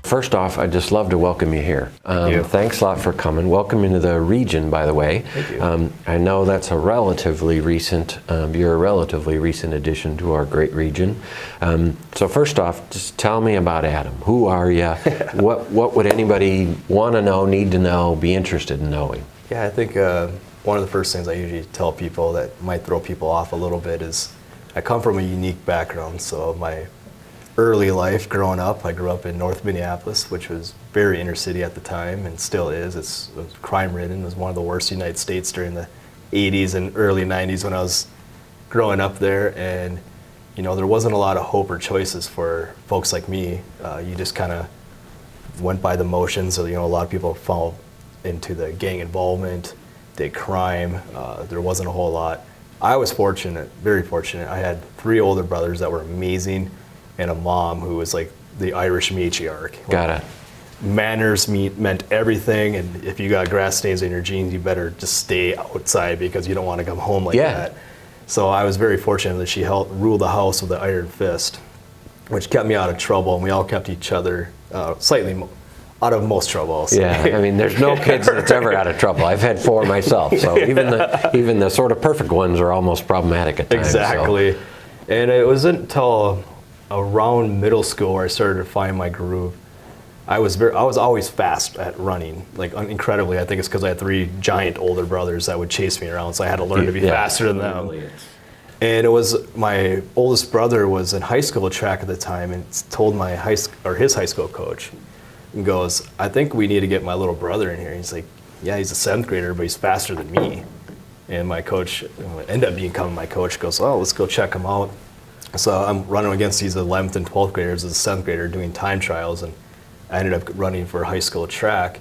First off, I'd just love to welcome you here. Thank you. Thanks a lot for coming. Welcome into the region, by the way. Thank you. I know that's a relatively recent, you're a relatively recent addition to our great region. So first off, just tell me about Adam. Who are you? What would anybody want to know, need to know, be interested in knowing? Yeah, I think one of the first things I usually tell people that might throw people off a little bit is I come from a unique background. So my early life growing up, I grew up in North Minneapolis, which was very inner city at the time and still is. It was crime-ridden. It was one of the worst United States during the 80s and early 90s when I was growing up there. And, you know, there wasn't a lot of hope or choices for folks like me. You just kind of went by the motions. So, you know, a lot of people fall into the gang involvement, did crime. There wasn't a whole lot. I was fortunate, very fortunate. I had 3 older brothers that were amazing, and a mom who was like the Irish matriarch. Got it. Manners meant everything, and if you got grass stains in your jeans, you better just stay outside because you don't want to come home like that. So I was very fortunate that she ruled the house with an iron fist, which kept me out of trouble, and we all kept each other slightly out of most trouble, I'll say. Yeah, I mean, there's no kids that's ever out of trouble. I've had 4 myself, so even the sort of perfect ones are almost problematic at times. Exactly. So. And it wasn't until around middle school where I started to find my groove. I was always fast at running, like incredibly. I think it's because I had 3 giant older brothers that would chase me around, so I had to learn to be faster than them. And it was my oldest brother was in high school track at the time, and told my his high school coach, and goes, "I think we need to get my little brother in here." And he's like, "Yeah, he's a 7th grader, but he's faster than me." And my coach, ended up becoming my coach, goes, "Oh, let's go check him out." So I'm running against these 11th and 12th graders as a 7th grader doing time trials, and I ended up running for high school track.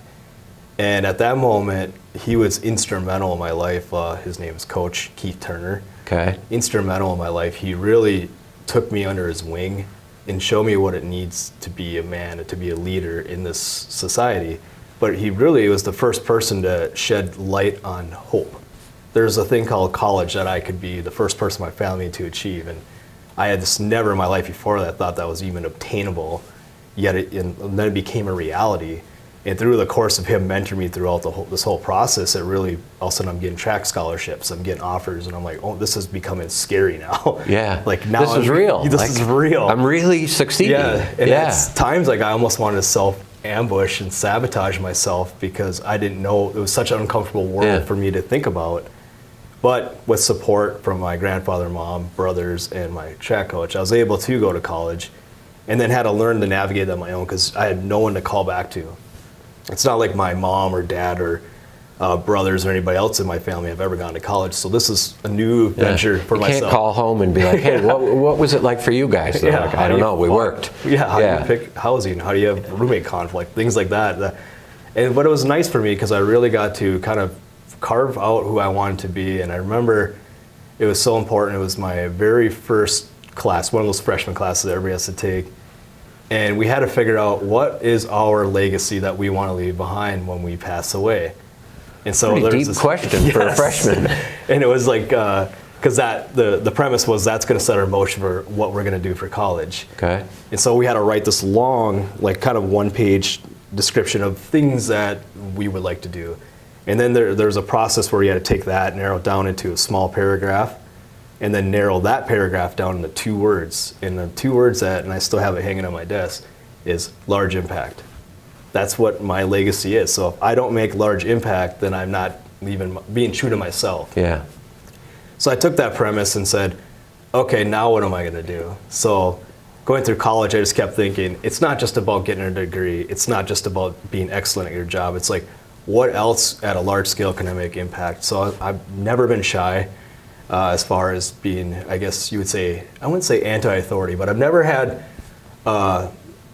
And at that moment, he was instrumental in my life. His name is Coach Keith Turner. Okay. Instrumental in my life. He really took me under his wing and showed me what it needs to be a man, to be a leader in this society. But he really was the first person to shed light on hope. There's a thing called college that I could be the first person in my family to achieve. And I had this never in my life before that thought that was even obtainable, yet and then it became a reality. And through the course of him mentoring me throughout this whole process, it really, all of a sudden I'm getting track scholarships, I'm getting offers, and I'm like, oh, this is becoming scary now. Yeah, like now this is real. This is real. I'm really succeeding. Yeah, and at times like I almost wanted to self-ambush and sabotage myself because I didn't know, it was such an uncomfortable world for me to think about. But with support from my grandfather, mom, brothers, and my track coach, I was able to go to college and then had to learn to navigate that on my own because I had no one to call back to. It's not like my mom or dad or brothers or anybody else in my family have ever gone to college. So this is a new venture for myself. You can't call home and be like, hey, what was it like for you guys? Like, I don't know, we worked. How do you pick housing? How do you have roommate conflict? Things like that. But it was nice for me because I really got to kind of carve out who I wanted to be. And I remember it was so important. It was my very first class, one of those freshman classes that everybody has to take. And we had to figure out what is our legacy that we want to leave behind when we pass away. And so pretty there's deep question for a freshman. And it was like, because the premise was that's going to set our motion for what we're going to do for college. Okay. And so we had to write this long, like kind of 1-page description of things that we would like to do. And then there's a process where you had to take that, narrow it down into a small paragraph, and then narrow that paragraph down into 2 words. And the 2 words and I still have it hanging on my desk, is large impact. That's what my legacy is. So if I don't make large impact, then I'm not even being true to myself. Yeah. So I took that premise and said, okay, now what am I going to do? So going through college, I just kept thinking, it's not just about getting a degree. It's not just about being excellent at your job. It's like, what else at a large scale can I make impact? So I've never been shy as far as being, I guess you would say, I wouldn't say anti-authority, but I've never had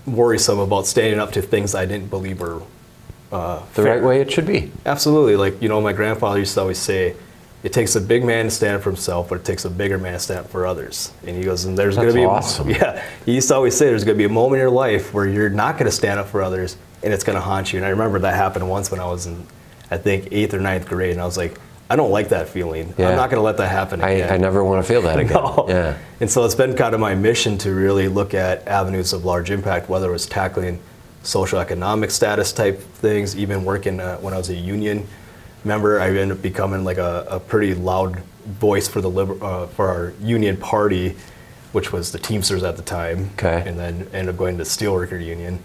worrisome about standing up to things I didn't believe were the right way it should be. Absolutely. Like, you know, my grandfather used to always say, it takes a big man to stand up for himself, but it takes a bigger man to stand up for others. And he goes, and there's going to be awesome. He used to always say there's going to be a moment in your life where you're not going to stand up for others, and it's going to haunt you. And I remember that happened once when I was in, I think, 8th or 9th grade, and I was like, I don't like that feeling. Yeah. I'm not going to let that happen again. I never want to feel that again. No. Yeah. And so it's been kind of my mission to really look at avenues of large impact, whether it was tackling socioeconomic status type things, even working when I was a union member. I ended up becoming like a pretty loud voice for for our union party, which was the Teamsters at the time. Okay. And then ended up going to Steelworker Union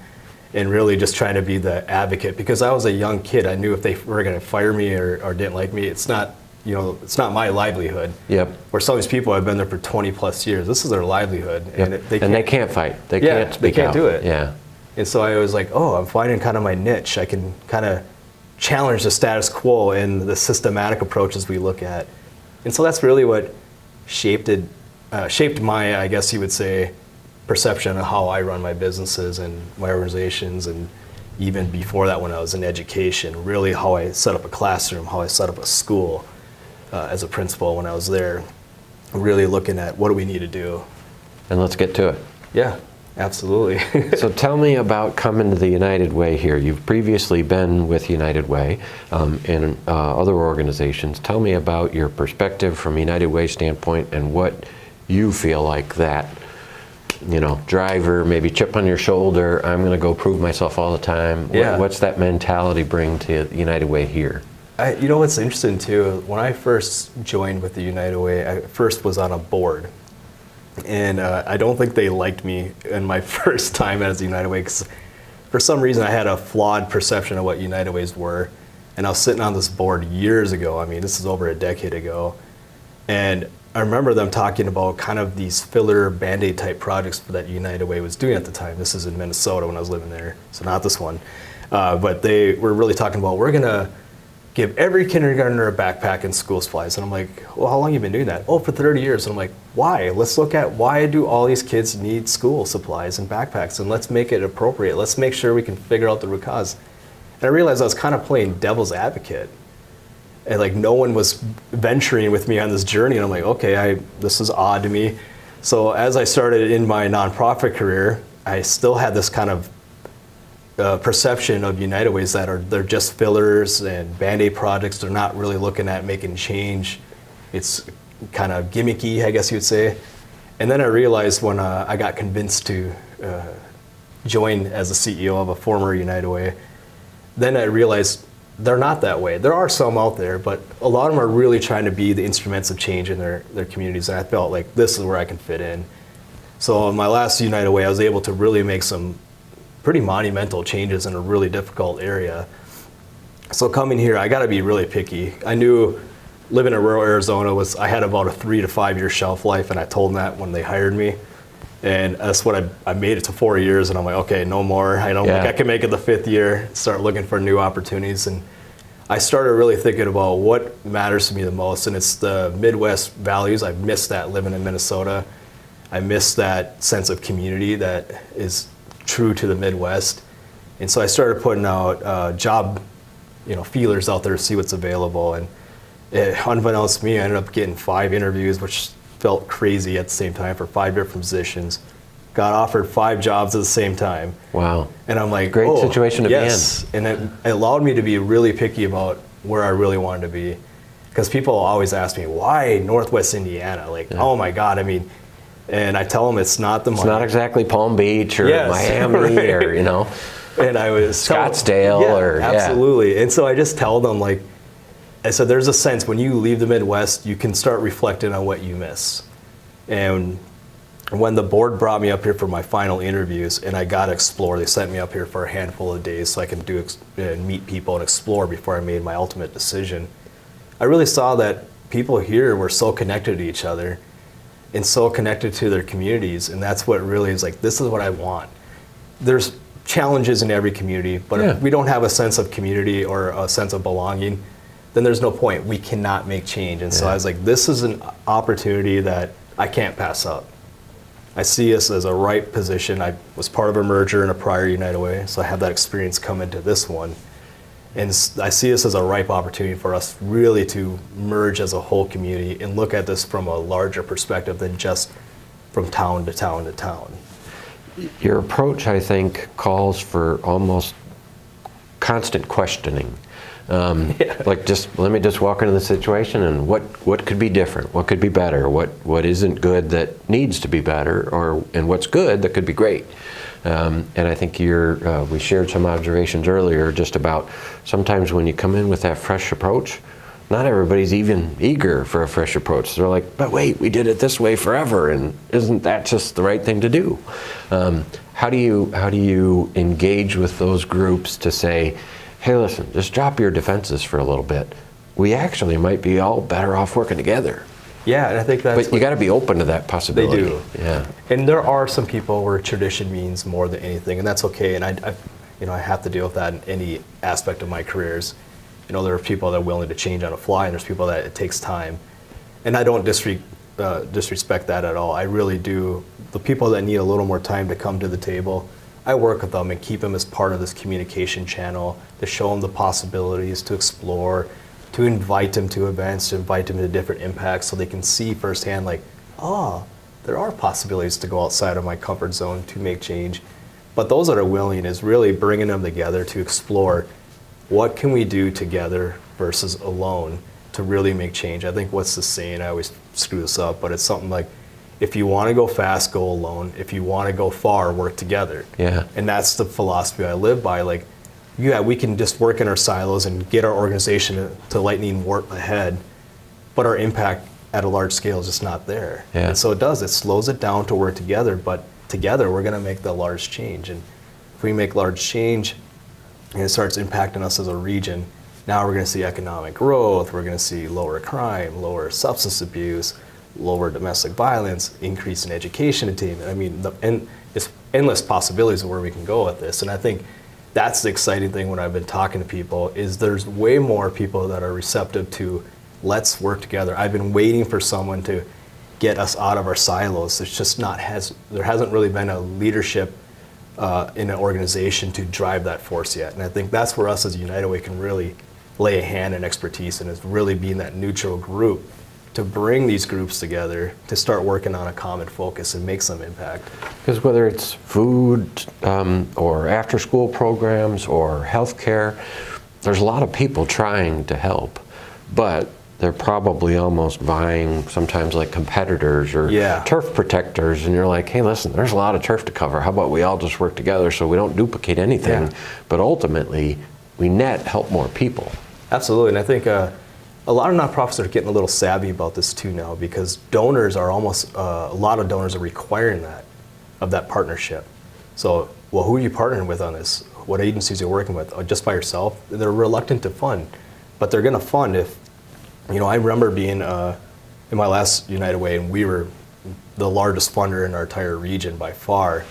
and really just trying to be the advocate, because I was a young kid. I knew if they were going to fire me or didn't like me, it's not, it's not my livelihood. Yep. Where some of these people have been there for 20 plus years. This is their livelihood. Yep. And they can't fight. They can't speak they can't out. do it. Yeah. And so I was like, oh, I'm finding kind of my niche. I can kind of challenge the status quo and the systematic approaches we look at. And so that's really what shaped my, I guess you would say, perception of how I run my businesses and my organizations, and even before that when I was in education, really how I set up a classroom, how I set up a school as a principal when I was there, really looking at what do we need to do. And let's get to it. Yeah, absolutely. So tell me about coming to the United Way here. You've previously been with United Way and other organizations. Tell me about your perspective from United Way standpoint and what you feel like that driver, maybe chip on your shoulder, I'm going to go prove myself all the time. Yeah. What's that mentality bring to United Way here? What's interesting too, when I first joined with the United Way, I first was on a board. And I don't think they liked me in my first time as United Way, because for some reason I had a flawed perception of what United Ways were. And I was sitting on this board years ago. I mean, this is over a decade ago. And I remember them talking about kind of these filler Band-Aid type projects that United Way was doing at the time. This is in Minnesota when I was living there, so not this one. But they were really talking about, we're gonna give every kindergartner a backpack and school supplies. And I'm like, well, how long have you been doing that? Oh, for 30 years. And I'm like, why? Let's look at why do all these kids need school supplies and backpacks, and let's make it appropriate. Let's make sure we can figure out the root cause. And I realized I was kind of playing devil's advocate. And like no one was venturing with me on this journey. And I'm like, okay, this is odd to me. So as I started in my nonprofit career, I still had this kind of perception of United Ways that they're just fillers and Band-Aid projects. They're not really looking at making change. It's kind of gimmicky, I guess you would say. And then I realized when I got convinced to join as the CEO of a former United Way, then I realized they're not that way. There are some out there, but a lot of them are really trying to be the instruments of change in their communities. And I felt like this is where I can fit in. So in my last United Way, I was able to really make some pretty monumental changes in a really difficult area. So coming here, I got to be really picky. I knew living in rural Arizona I had about a 3 to 5 year shelf life, and I told them that when they hired me. And that's what I made it to 4 years, and I'm like, okay, no more. I don't think I can make it the 5th year. Start looking for new opportunities, and I started really thinking about what matters to me the most, and it's the Midwest values. I miss that living in Minnesota. I miss that sense of community that is true to the Midwest, and so I started putting out job, feelers out there to see what's available. And unbeknownst to me, I ended up getting 5 interviews, which felt crazy at the same time, for 5 different positions. Got offered 5 jobs at the same time. Wow. And I'm like, great situation to be in. And it allowed me to be really picky about where I really wanted to be. Because people always ask me, why Northwest Indiana? Like, oh my God, and I tell them it's not the money. It's not exactly Palm Beach or Miami right. or, And I was Scottsdale absolutely. And so I just tell them, like, I said, there's a sense when you leave the Midwest, you can start reflecting on what you miss. And when the board brought me up here for my final interviews, and I got to explore, they sent me up here for a handful of days so I can meet people and explore before I made my ultimate decision. I really saw that people here were so connected to each other and so connected to their communities, and that's what really is like, this is what I want. There's challenges in every community, but if we don't have a sense of community or a sense of belonging, then there's no point. We cannot make change. And so I was like, this is an opportunity that I can't pass up. I see us as a right position. I was part of a merger in a prior United Way, so I have that experience come into this one. And I see this as a ripe opportunity for us really to merge as a whole community and look at this from a larger perspective than just from town to town to town. Your approach, I think, calls for almost constant questioning. Like, let me just walk into the situation and what could be different, what could be better, what isn't good that needs to be better, and what's good that could be great. And I think we shared some observations earlier just about sometimes when you come in with that fresh approach, not everybody's even eager for a fresh approach. They're like, but wait, we did it this way forever, and isn't that just the right thing to do? How do you engage with those groups to say, hey, listen, just drop your defenses for a little bit. We actually might be all better off working together. Yeah, and I think that's. But you got to be open to that possibility. They do. Yeah. And there are some people where tradition means more than anything, and that's okay. And I have to deal with that in any aspect of my careers. There are people that are willing to change on the fly, and there's people that it takes time. And I don't disrespect that at all. I really do. The people that need a little more time to come to the table, I work with them and keep them as part of this communication channel, to show them the possibilities, to explore, to invite them to events, to invite them to different impacts so they can see firsthand, like, there are possibilities to go outside of my comfort zone to make change. But those that are willing is really bringing them together to explore what can we do together versus alone to really make change. I think what's the saying, I always screw this up, but it's something like, if you want to go fast, go alone. If you want to go far, work together. Yeah. And that's the philosophy I live by. Like, yeah, we can just work in our silos and get our organization to lightning warp ahead, but our impact at a large scale is just not there. Yeah. And so it slows it down to work together, but together we're going to make the large change. And if we make large change and it starts impacting us as a region, now we're going to see economic growth, we're going to see lower crime, lower substance abuse, lower domestic violence, increase in education attainment. I mean, it's endless possibilities of where we can go with this. And I think that's the exciting thing when I've been talking to people, is there's way more people that are receptive to, let's work together. I've been waiting for someone to get us out of our silos. There's just there hasn't really been a leadership in an organization to drive that force yet. And I think that's where us as United Way can really lay a hand in expertise, and is really being that neutral group to bring these groups together to start working on a common focus and make some impact. Because whether it's food or after-school programs or healthcare, there's a lot of people trying to help, but they're probably almost vying sometimes like competitors or turf protectors, and you're like, hey, listen, there's a lot of turf to cover. How about we all just work together so we don't duplicate anything, but ultimately we help more people. Absolutely, and I think a lot of nonprofits are getting a little savvy about this too now, because donors are a lot of donors are requiring that partnership. So, well, who are you partnering with on this? What agencies are you working with? Just by yourself? They're reluctant to fund, but they're going to fund if, I remember being in my last United Way, and we were the largest funder in our entire region by far,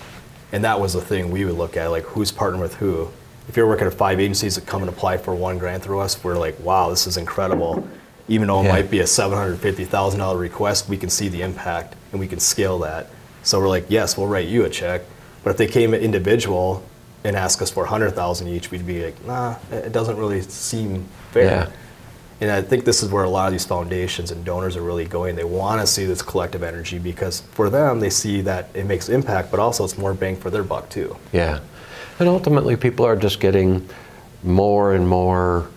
and that was the thing we would look at, like, who's partnering with who. If you're working at 5 agencies that come and apply for one grant through us, we're like, wow, this is incredible. Even though it might be a $750,000 request, we can see the impact and we can scale that. So we're like, yes, we'll write you a check. But if they came individual and asked us for $100,000 each, we'd be like, nah, it doesn't really seem fair. Yeah. And I think this is where a lot of these foundations and donors are really going. They want to see this collective energy, because for them, they see that it makes impact, but also it's more bang for their buck too. Yeah. And ultimately, people are just getting more and more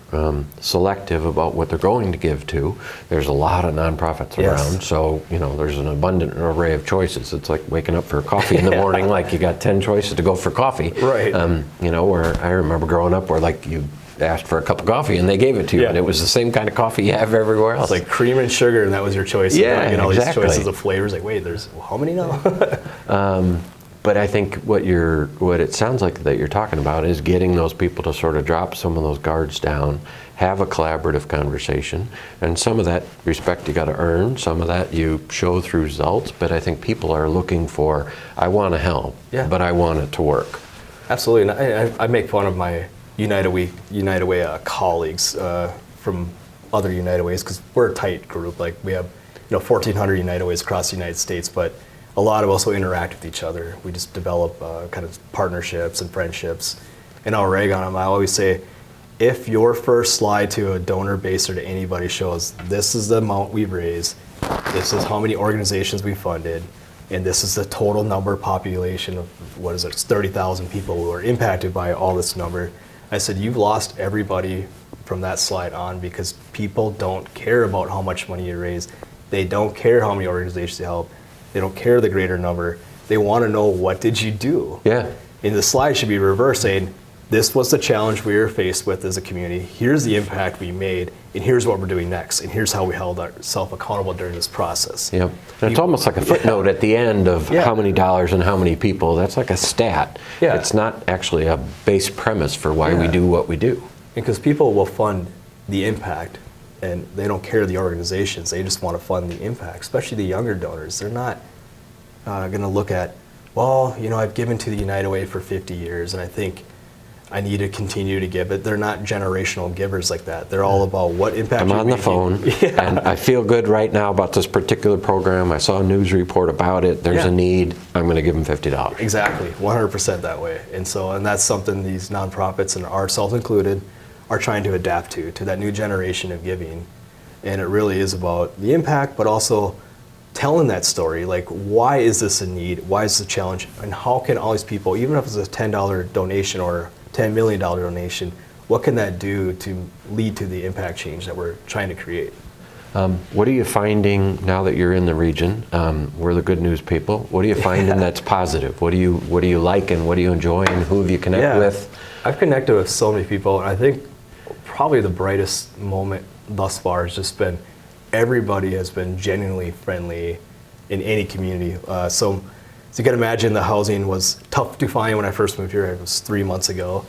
selective about what they're going to give to. There's a lot of nonprofits around, so there's an abundant array of choices. It's like waking up for coffee in the morning, like you got 10 choices to go for coffee. Right. Where I remember growing up, where like you asked for a cup of coffee and they gave it to you, and it was the same kind of coffee you have everywhere else. It's like cream and sugar, and that was your choice. Yeah, exactly. These choices of flavors. flavors. Like, wait, there's how many now? But I think what it sounds like that you're talking about is getting those people to sort of drop some of those guards down, have a collaborative conversation, and some of that respect you got to earn, some of that you show through results. But I think people are looking for, I want to help, but I want it to work. Absolutely, and I make fun of my United Way colleagues from other United Ways, because we're a tight group. Like, we have 1,400 United Ways across the United States, but a lot of us will interact with each other. We just develop kind of partnerships and friendships. And I'll rag on them. I always say, if your first slide to a donor base or to anybody shows, this is the amount we've raised, this is how many organizations we funded, and this is the total number population of, it's 30,000 people who are impacted by all this number, I said, you've lost everybody from that slide on because people don't care about how much money you raise. They don't care how many organizations you help. They don't care the greater number. They want to know, what did you do? Yeah. And the slide should be reversed, saying, this was the challenge we were faced with as a community. Here's the impact we made, and here's what we're doing next, and here's how we held ourselves accountable during this process. Yep. And it's almost like a footnote at the end of how many dollars and how many people. That's like a stat. Yeah. It's not actually a base premise for why we do what we do. Because people will fund the impact, and they don't care the organizations. They just want to fund the impact, especially the younger donors. They're not going to look at, well, you know, I've given to the United Way for 50 years, and I think I need to continue to give. But they're not generational givers like that. They're all about what impact I'm on the phone, and I feel good right now about this particular program. I saw a news report about it. There's a need. I'm going to give them $50. Exactly, 100% that way. And that's something these nonprofits, and ourselves included, are trying to adapt to that new generation of giving. And it really is about the impact, but also telling that story. Like, why is this a need? Why is this a challenge? And how can all these people, even if it's a $10 donation or $10 million donation, what can that do to lead to the impact change that we're trying to create? What are you finding now that you're in the region? We're the good news people. What are you finding that's positive? What do you like, and what do you enjoy, and who have you connected with? I've connected with so many people, and I think probably the brightest moment thus far has just been everybody has been genuinely friendly in any community. So you can imagine the housing was tough to find when I first moved here. It was 3 months ago.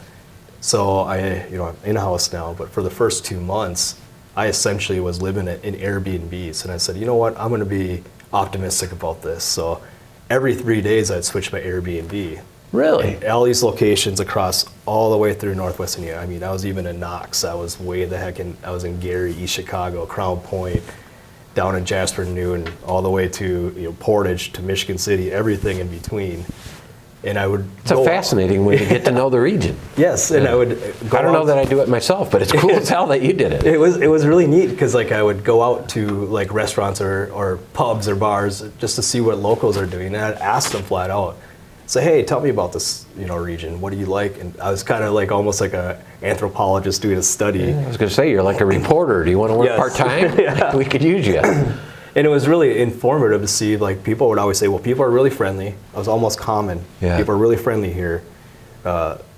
So I'm in a house now, but for the first 2 months, I essentially was living in Airbnbs. And I said, you know what, I'm going to be optimistic about this. So every 3 days I'd switch my Airbnb. Really? And all these locations across all the way through Northwest Indiana. I mean, I was even in Knox. I was way the heck I was in Gary, East Chicago, Crown Point, down in Jasper, Newton, all the way to Portage, to Michigan City, everything in between. And I would It's a fascinating way to get to know the region. Yes, and I would go I don't know that I do it myself, but it's cool as hell that you did it. It was really neat because I would go out to restaurants or pubs or bars just to see what locals are doing, and I'd ask them flat out, say, hey, tell me about this region. What do you like? And I was kind of almost like a anthropologist doing a study. Yeah, I was going to say, you're like a reporter. Do you want to work part-time? We could use you. And it was really informative to see, people would always say, well, people are really friendly. I was almost common. Yeah. People are really friendly here.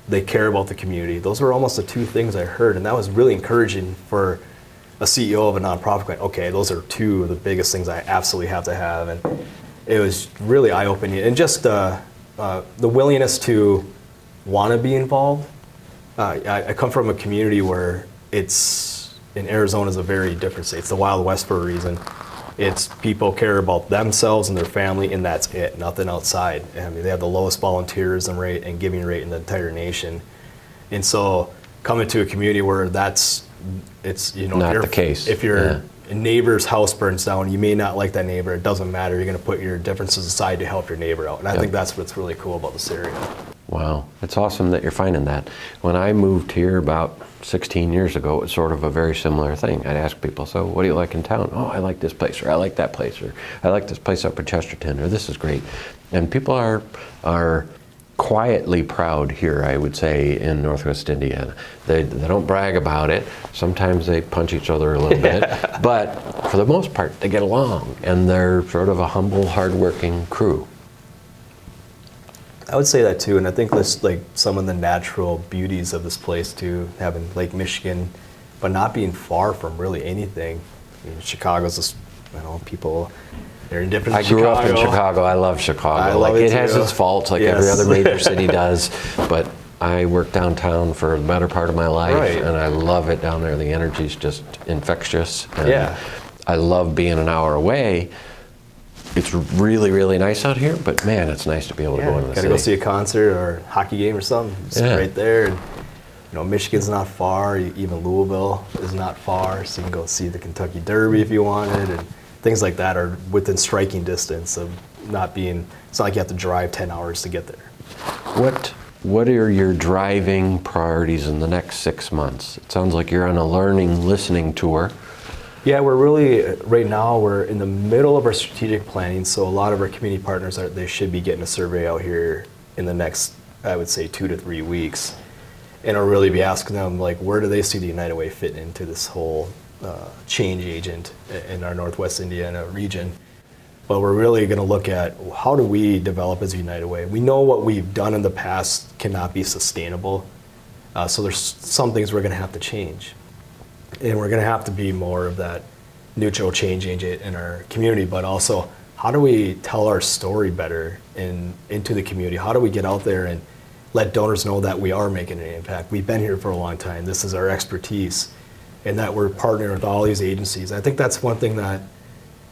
They care about the community. Those were almost the two things I heard, and that was really encouraging for a CEO of a nonprofit going, okay, those are two of the biggest things I absolutely have to have. And it was really eye-opening. And just the willingness to want to be involved. I come from a community where Arizona is a very different state. It's the Wild West for a reason. It's people care about themselves and their family, and that's it, nothing outside. I mean, they have the lowest volunteerism rate and giving rate in the entire nation. And so coming to a community where it's not the case. If your neighbor's house burns down, you may not like that neighbor. It doesn't matter. You're going to put your differences aside to help your neighbor out. And I think that's what's really cool about this area. Wow. It's awesome that you're finding that. When I moved here about 16 years ago, it was sort of a very similar thing. I'd ask people, so what do you like in town? Oh, I like this place, or I like that place, or I like this place up in Chesterton, or this is great. And people are quietly proud here, I would say, in Northwest Indiana. They don't brag about it. Sometimes they punch each other a little bit, but for the most part, they get along, and they're sort of a humble, hardworking crew. I would say that too, and I think that's some of the natural beauties of this place too, having Lake Michigan, but not being far from really anything. I mean, Chicago's just, people, they're indifferent. I grew up in Chicago. I love Chicago. I love it has its faults, every other major city does, but I worked downtown for the better part of my life, and I love it down there. The energy's just infectious. And I love being an hour away. It's really, really nice out here, but man, it's nice to be able to go into the city. Gotta go see a concert or a hockey game or something. It's right there. And, Michigan's not far. Even Louisville is not far, so you can go see the Kentucky Derby if you wanted, and things like that are within striking distance of not being. It's not like you have to drive 10 hours to get there. What are your driving priorities in the next 6 months? It sounds like you're on a learning, listening tour. Yeah, we're really, right now, we're in the middle of our strategic planning, so a lot of our community partners, they should be getting a survey out here in the next, I would say, 2 to 3 weeks. and I'll really be asking them, like, where do they see the United Way fit into this whole change agent in our Northwest Indiana region. But we're really going to look at how do we develop as a United Way. We know what we've done in the past cannot be sustainable, so there's some things we're going to have to change. And we're going to have to be more of that neutral change agent in our community, but also how do we tell our story better into the community? How do we get out there and let donors know that we are making an impact? We've been here for a long time. This is our expertise, and that we're partnering with all these agencies. I think that's one thing that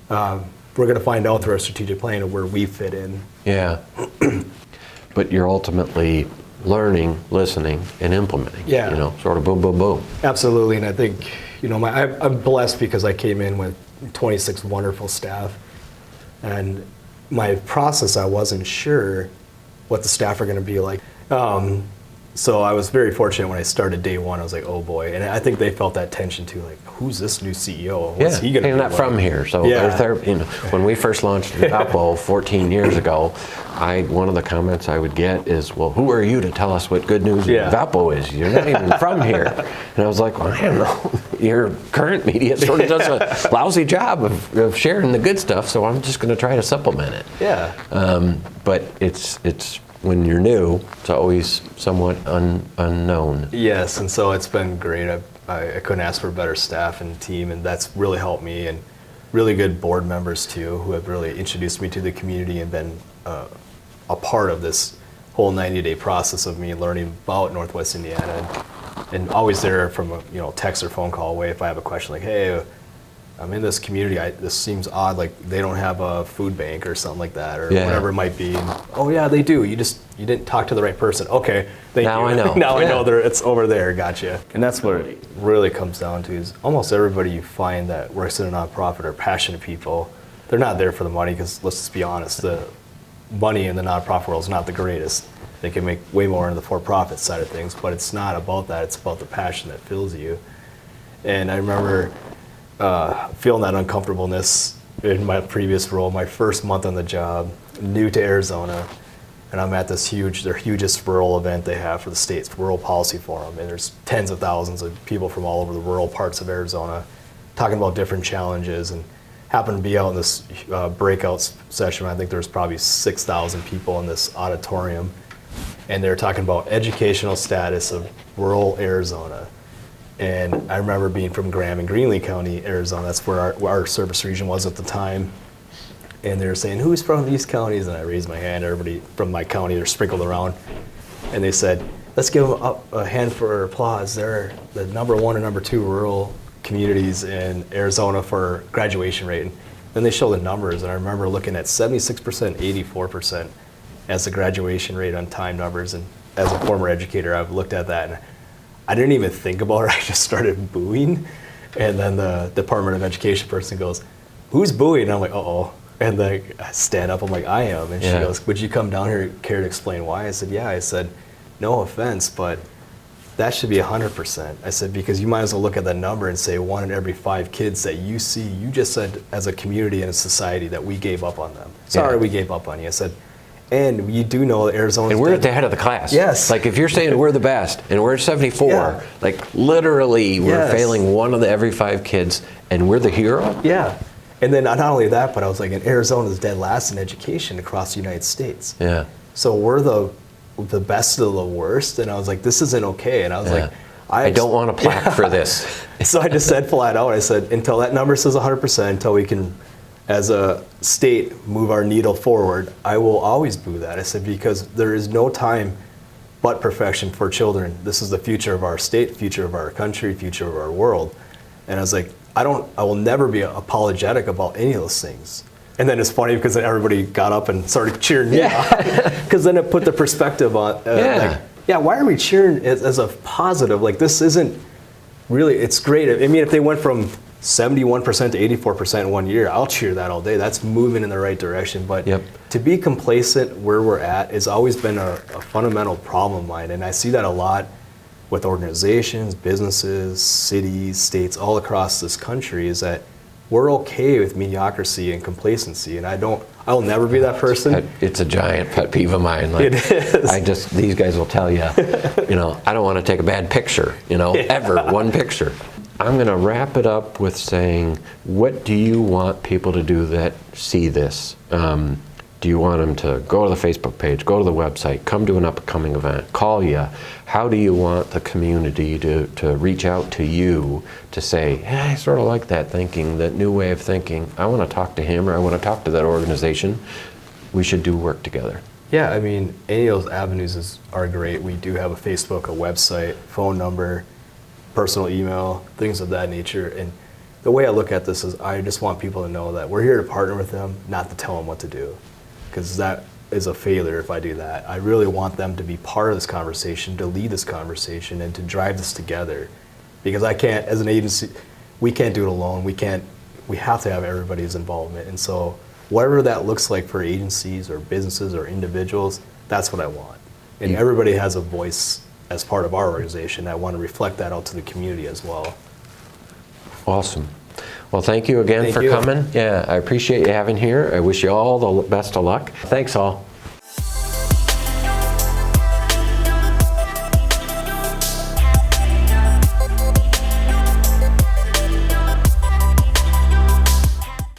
we're going to find out through our strategic plan of where we fit in. Yeah. But you're ultimately learning, listening, and implementing. Yeah. You know, sort of boom, boom, boom. Absolutely, and I think, you know, I'm blessed because I came in with 26 wonderful staff, and my process, I wasn't sure what the staff are going to be like. So I was very fortunate when I started day one. I was like, oh boy, and I think they felt that tension too. Like, who's this new CEO? What's he going to be not like? from here. So you know, when we first launched Valpo 14 years ago, one of the comments I would get is, well, who are you to tell us what good news Valpo is? You're not even from here. And I was like, well, I don't know. Your current media sort of does a lousy job of sharing the good stuff, so I'm just going to try to supplement it. Yeah. But it's when you're new, it's always somewhat unknown. Yes, and so it's been great. I couldn't ask for a better staff and team, and that's really helped me, and really good board members too, who have really introduced me to the community and been a part of this whole 90-day process of me learning about Northwest Indiana, and always there from a text or phone call away if I have a question like, hey, I'm in this community, this seems odd, like they don't have a food bank or something like that, or whatever it might be. And, oh yeah, they do. You didn't talk to the right person. Okay, thank you. Now I know. Now I know it's over there. Gotcha. And that's what it really comes down to is almost everybody you find that works in a nonprofit are passionate people. They're not there for the money because let's just be honest, the money in the nonprofit world is not the greatest. They can make way more in the for-profit side of things, but it's not about that. It's about the passion that fills you. And I remember feeling that uncomfortableness in my previous role, my first month on the job, new to Arizona, and I'm at their hugest rural event they have for the state's Rural Policy Forum, and there's tens of thousands of people from all over the rural parts of Arizona talking about different challenges, and happened to be out in this breakout session. I think there's probably 6,000 people in this auditorium, and they're talking about educational status of rural Arizona. And I remember being from Graham and Greenlee County, Arizona. That's where our service region was at the time. And they were saying, who's from these counties? And I raised my hand. Everybody from my county, they're sprinkled around. And they said, let's give them a hand for applause. They're the number 1 and number 2 rural communities in Arizona for graduation rate. And then they show the numbers. And I remember looking at 76%, 84% as the graduation rate on time numbers. And as a former educator, I've looked at that. And I didn't even think about it. I just started booing. And then the Department of Education person goes, who's booing? And I'm like, uh-oh. And then I stand up, I'm like, I am. And she goes, would you come down here, care to explain why? I said, yeah. I said, no offense, but that should be 100%. I said, because you might as well look at that number and say 1 in every 5 kids that you see, you just said as a community and a society that we gave up on them. Sorry, we gave up on you. I said, and you do know that Arizona's... And we're at the head of the class. Yes. Like if you're saying we're the best and we're at 74, like literally we're failing 1 of the every 5 kids and we're the hero? Yeah. And then not only that, but I was like, and Arizona's dead last in education across the United States. Yeah. So we're the best of the worst. And I was like, this isn't okay. And I was like... I don't want a plaque for this. So I just said flat out, I said, until that number says 100%, until we can, as a state, move our needle forward, I will always boo that. I said, because there is no time but perfection for children. This is the future of our state, future of our country, future of our world. And I was like, I will never be apologetic about any of those things. And then it's funny because then everybody got up and started cheering me on. Because then it put the perspective on, why are we cheering as a positive? Like, this isn't really, it's great. I mean, if they went from 71% to 84% in 1 year, I'll cheer that all day. That's moving in the right direction. But to be complacent where we're at has always been a fundamental problem of mine. And I see that a lot with organizations, businesses, cities, states all across this country, is that we're okay with mediocrity and complacency, and I will never be that person. It's a giant pet peeve of mine. Like, It is. These guys will tell you, I don't want to take a bad picture, ever, one picture. I'm going to wrap it up with saying, what do you want people to do that see this? Do you want them to go to the Facebook page, go to the website, come to an upcoming event, call you? How do you want the community to reach out to you to say, hey, I sort of like that thinking, that new way of thinking. I want to talk to him, or I want to talk to that organization. We should do work together. Yeah, I mean, any of those avenues are great. We do have a Facebook, a website, phone number, personal email, things of that nature. And the way I look at this is I just want people to know that we're here to partner with them, not to tell them what to do. Because that is a failure if I do that. I really want them to be part of this conversation, to lead this conversation, and to drive this together. Because I can't, as an agency, we can't do it alone. We have to have everybody's involvement. And so whatever that looks like for agencies or businesses or individuals, that's what I want. And everybody has a voice as part of our organization. I want to reflect that out to the community as well. Awesome. Well, thank you again for coming. Yeah, I appreciate you having here. I wish you all the best of luck. Thanks all.